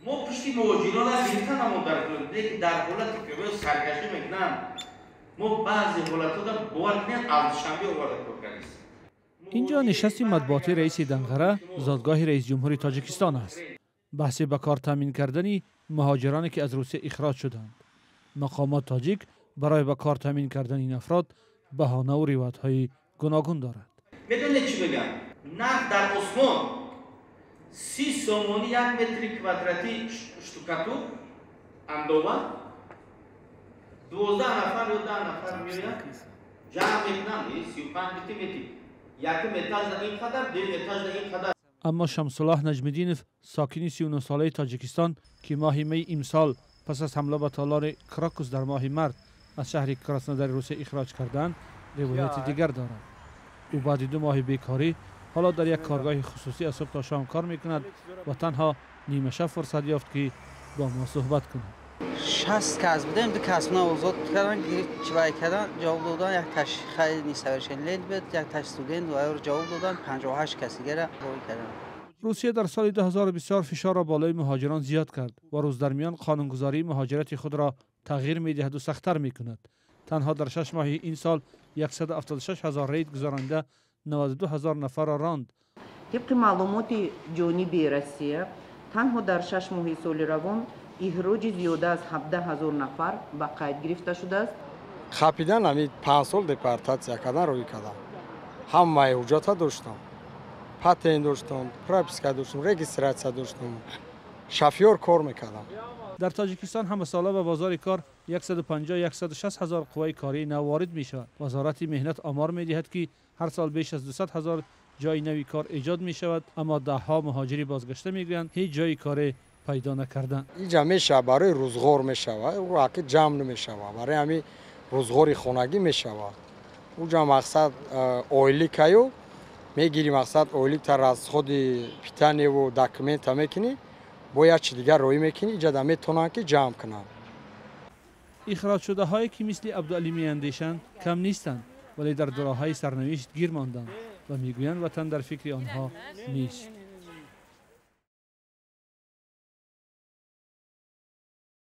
ما پشتی مهاجران را گرفتن اما در حالتی که باید سرکشی میکنن ما بعضی حالت ها باور کنید ارزشمندی آورده کردیم. اینجا نشست مطبوعاتی رئیس دنقره زادگاه رئیس جمهور تاجیکستان است. بحث به کار تامین کردن مهاجرانی که از روسیه اخراج شدند. مقامات تاجیک برای به کار تامین کردن این افراد بهانه و روایت‌های گوناگون دارد. میدونید چی بگم؟ نفت در عثمان 30 سومونی 1 متر کوادراتی شتوکاتور اندوه 12 نفر یا 10 نفر میرن جمع میکنن 35 متر یک متر در این قدر دو متر در این قدر. اما شمس الله نجم‌الدینوف ساکن 39 ساله تاجیکستان که ماه می امسال پس از حمله به تالار کراکوس در ماه مارس از شهر کراسنودار روسیه اخراج کردند روایت دیگر دارد. او بعد 2 ماه بیکاری حالا در یک کارگاه خصوصی از صبح تا شام کار میکند و تنها نیمه شب فرصت یافت که با ما صحبت کند. 60 کس بودیم، 2 کس ما آزاد کردن، چیکار کردن، جواب دادن، یک تاش خیلی نیسورشن لید بود، یک تاش استودنت و اور جواب دادن، 58 کسی دیگه روی کردن. روسیه در سال 2024 فشار را بالای مهاجران زیاد کرد و روز در میان قانونگذاری مهاجرت خود را تغییر می‌دهد و سخت‌تر می‌کند. تنها در 6 ماه این سال 176,000 رید گذرانده 92,000 نفر را راند. طبق معلومات جانبی روسیه تنها در 6 ماه سال روان اخراج زیاده از 17,000 نفر به قید گرفته شده است. خاپیدن همین 5 سال دپورتاسیا کردن روی کردم. همه حجت داشتم. پاتنت داشتم، پروپیسکا داشتم، رجیستراسیا داشتم. شافیور کار میکردم. در تاجیکستان هم ساله به بازار کار 150-160,000 قوای کاری نو وارد می شود. وزارت مهنت آمار می دهد که هر سال بیش از 200,000 جای نوی کار ایجاد می شود، اما ده ها مهاجری بازگشته می گویند هیچ جای کار پیدا نکردن. اینجا میشه برای روزگار میشه و واقعا جمع نمیشه برای همین روزگاری خانگی میشه. اونجا مقصد اویلی کایو میگیری، مقصد اویلی تر از خود پیتانی و داکومنت میکنی باید چی دیگر روی میکنی اینجا دا میتونن که جمع کنن. اخراج شده هایی که مثل عبدالعلی میاندیشند کم نیستند، ولی در دوراهای سرنوشت گیر ماندند و میگویند وطن در فکر آنها نیست.